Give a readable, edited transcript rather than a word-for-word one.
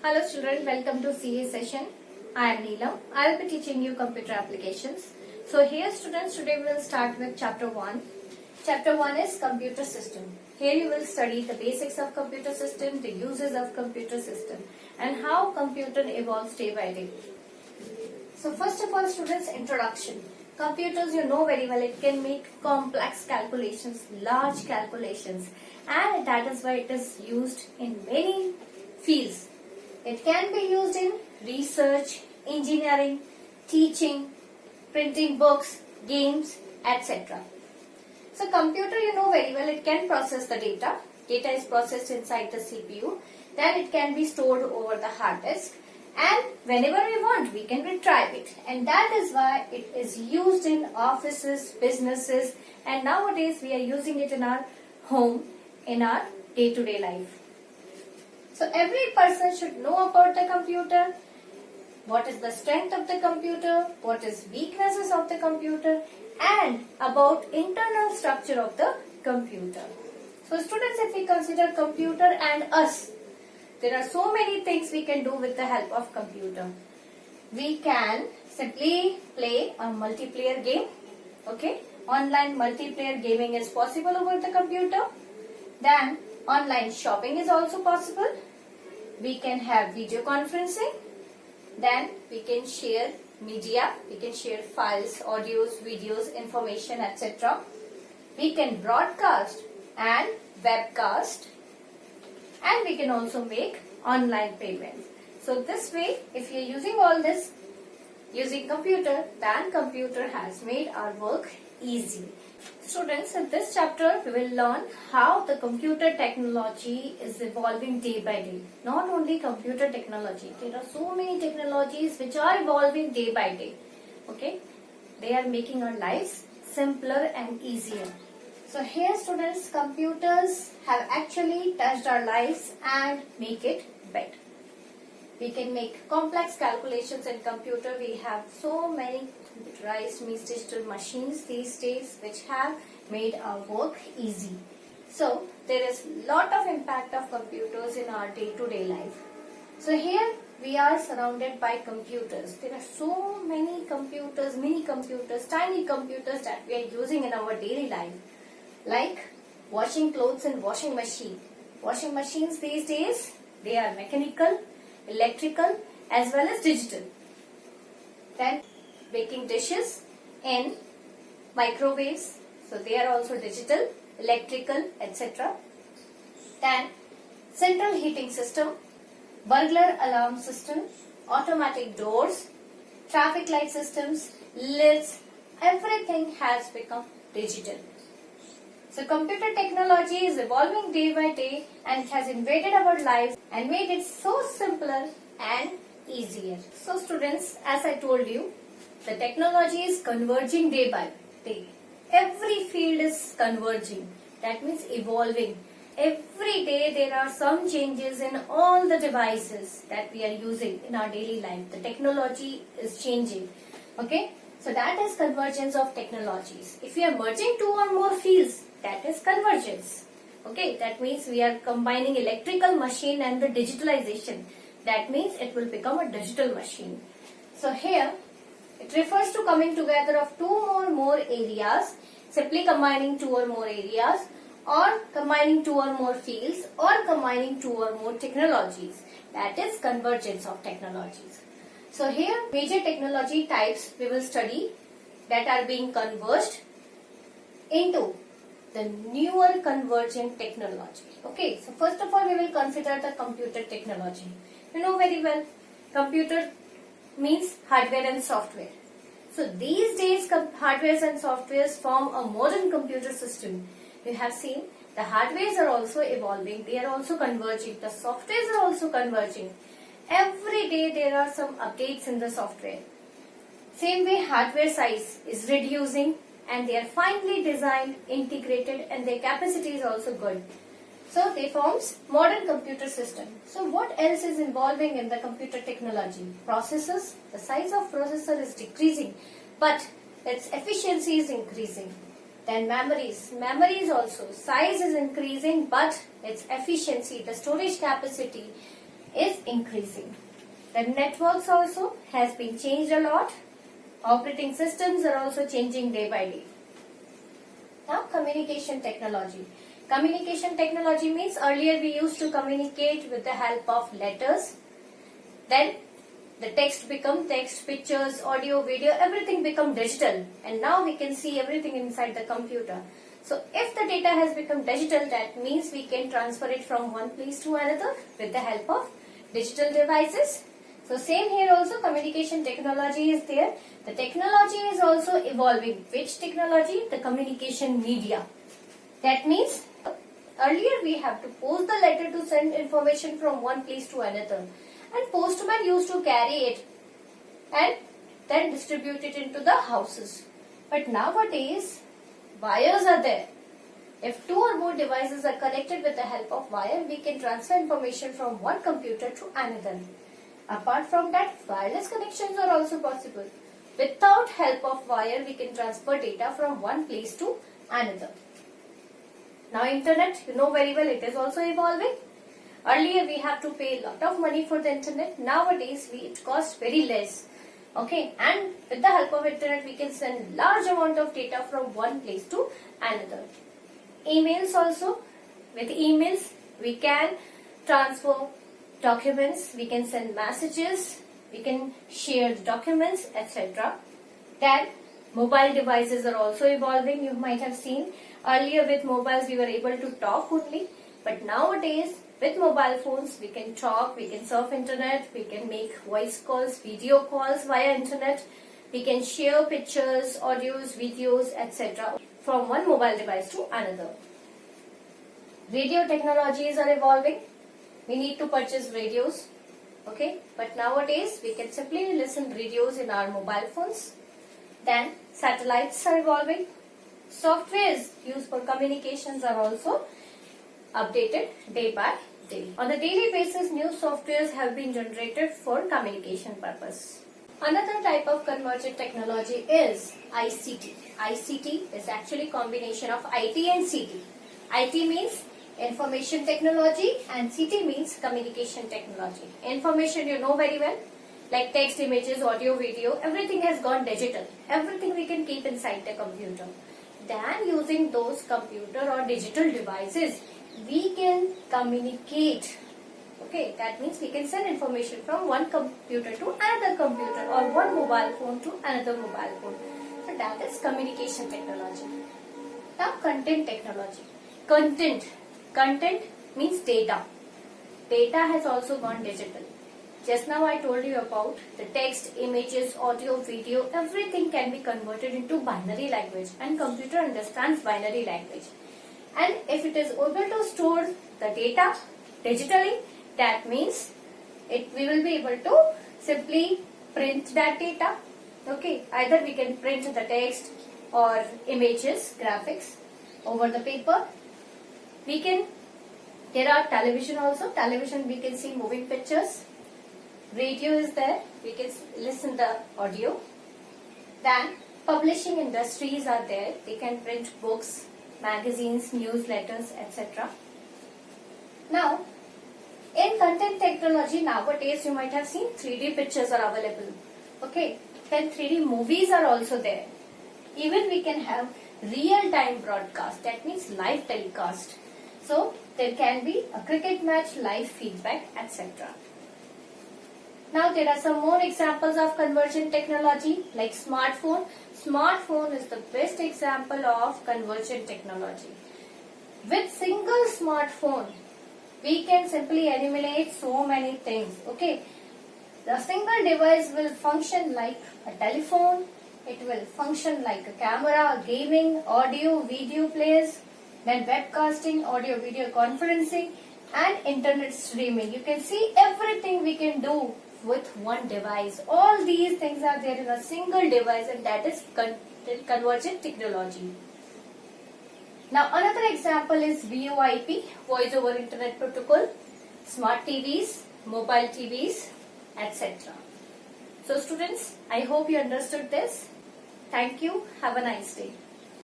Hello children, welcome to CA session. I am Neelam. I will be teaching you computer applications. So here students, today we will start with chapter 1. Chapter 1 is computer system. Here you will study the basics of computer system, the uses of computer system and how computer evolves day by day. So first of all students, introduction. Computers you know very well, it can make complex calculations, large calculations, and that is why it is used in many fields. It can be used in research, engineering, teaching, printing books, games, etc. So computer you know very well, it can process the data. Data is processed inside the CPU. Then it can be stored over the hard disk. And whenever we want, we can retrieve it. And that is why it is used in offices, businesses, and nowadays we are using it in our home, in our day-to-day life. So every person should know about the computer, what is the strength of the computer, what is weaknesses of the computer, and about internal structure of the computer. So students, if we consider computer and us, there are so many things we can do with the help of computer. We can simply play a multiplayer game. Okay, online multiplayer gaming is possible over the computer. Then online shopping is also possible. We can have video conferencing. Then we can share media. We can share files, audios, videos, information, etc. We can broadcast and webcast. And we can also make online payments. So this way, if you are using all this using computer, then computer has made our work easy. Students, in this chapter we will learn how the computer technology is evolving day by day. Not only computer technology, there are so many technologies which are evolving day by day. Okay, they are making our lives simpler and easier. So here students, computers have actually touched our lives and make it better. We can make complex calculations in computer. We have so many computerized means digital machines these days which have made our work easy. So there is lot of impact of computers in our day-to-day life. So here we are surrounded by computers. There are so many computers, mini computers, tiny computers that we are using in our daily life. Like washing clothes in washing machine. Washing machines these days, they are mechanical, electrical as well as digital. Then baking dishes in microwaves. So they are also digital, electrical, etc. Then central heating system, burglar alarm system, automatic doors, traffic light systems, lids, everything has become digital. So computer technology is evolving day by day and it has invaded our lives and made it so simpler and easier. So students, as I told you, the technology is converging day by day. Every field is converging. That means evolving. Every day there are some changes in all the devices that we are using in our daily life. The technology is changing. Okay? So that is convergence of technologies. If we are merging two or more fields, that is convergence. Okay, that means we are combining electrical machine and the digitalization. That means it will become a digital machine. So here, it refers to coming together of two or more areas, simply combining two or more areas, or combining two or more fields, or combining two or more technologies. That is convergence of technologies. So here, major technology types we will study that are being converged into the newer convergent technology. Okay, so first of all we will consider the computer technology. You know very well, computer means hardware and software. So these days hardwares and softwares form a modern computer system. You have seen the hardwares are also evolving, they are also converging, the softwares are also converging. Every day there are some updates in the software. Same way hardware size is reducing and they are finely designed, integrated and their capacity is also good. So they forms modern computer system. So what else is involving in the computer technology? Processors. The size of processor is decreasing but its efficiency is increasing. Then memories. Memories also. Size is increasing but its efficiency, the storage capacity is increasing. The networks also has been changed a lot. Operating systems are also changing day by day. Now communication technology. Communication technology means earlier we used to communicate with the help of letters. Then the text become text, pictures, audio, video, everything become digital. And now we can see everything inside the computer. So if the data has become digital, that means we can transfer it from one place to another with the help of digital devices. So same here also, communication technology is there. The technology is also evolving. Which technology? The communication media. That means earlier we have to post the letter to send information from one place to another. And postman used to carry it and then distribute it into the houses. But nowadays, wires are there. If two or more devices are connected with the help of wire, we can transfer information from one computer to another. Apart from that, wireless connections are also possible. Without help of wire, we can transfer data from one place to another. Now internet, you know very well, it is also evolving. Earlier we have to pay a lot of money for the internet. Nowadays it costs very less. Okay, and with the help of internet we can send large amount of data from one place to another. Emails also. With emails we can transfer documents, we can send messages, we can share the documents, etc. Then mobile devices are also evolving. You might have seen earlier with mobiles we were able to talk only, but nowadays with mobile phones we can talk, we can surf internet, we can make voice calls, video calls via internet, we can share pictures, audios, videos, etc. from one mobile device to another. Radio technologies are evolving. We need to purchase radios, okay, but nowadays we can simply listen radios in our mobile phones. Then satellites are evolving. Softwares used for communications are also updated day by day. On a daily basis, new softwares have been generated for communication purpose. Another type of convergent technology is ICT. ICT is actually combination of IT and CT. IT means information technology and CT means communication technology. Information you know very well, like text, images, audio, video, everything has gone digital. Everything we can keep inside the computer. Then using those computer or digital devices, we can communicate. Okay, that means we can send information from one computer to another computer or one mobile phone to another mobile phone. So that is communication technology. Now content technology. Content means data. Data has also gone digital. Just now I told you about the text, images, audio, video, everything can be converted into binary language and computer understands binary language. And if it is able to store the data digitally, that means we will be able to simply print that data. Okay, either we can print the text or images, graphics over the paper. There are television also. Television we can see moving pictures. Radio is there. We can listen the audio. Then publishing industries are there. They can print books, magazines, newsletters, etc. Now, in content technology nowadays you might have seen 3D pictures are available. Okay. Then 3D movies are also there. Even we can have real-time broadcast. That means live telecast. So there can be a cricket match, live feedback, etc. Now there are some more examples of convergent technology like smartphone. Smartphone is the best example of convergent technology. With single smartphone, we can simply eliminate so many things. Okay, the single device will function like a telephone. It will function like a camera, gaming, audio, video players, then webcasting, audio, video conferencing, and internet streaming. You can see everything we can do with one device. All these things are there in a single device, and that is convergent technology. Now another example is VoIP, Voice over Internet Protocol, smart TVs, mobile TVs, etc. So students, I hope you understood this. Thank you. Have a nice day.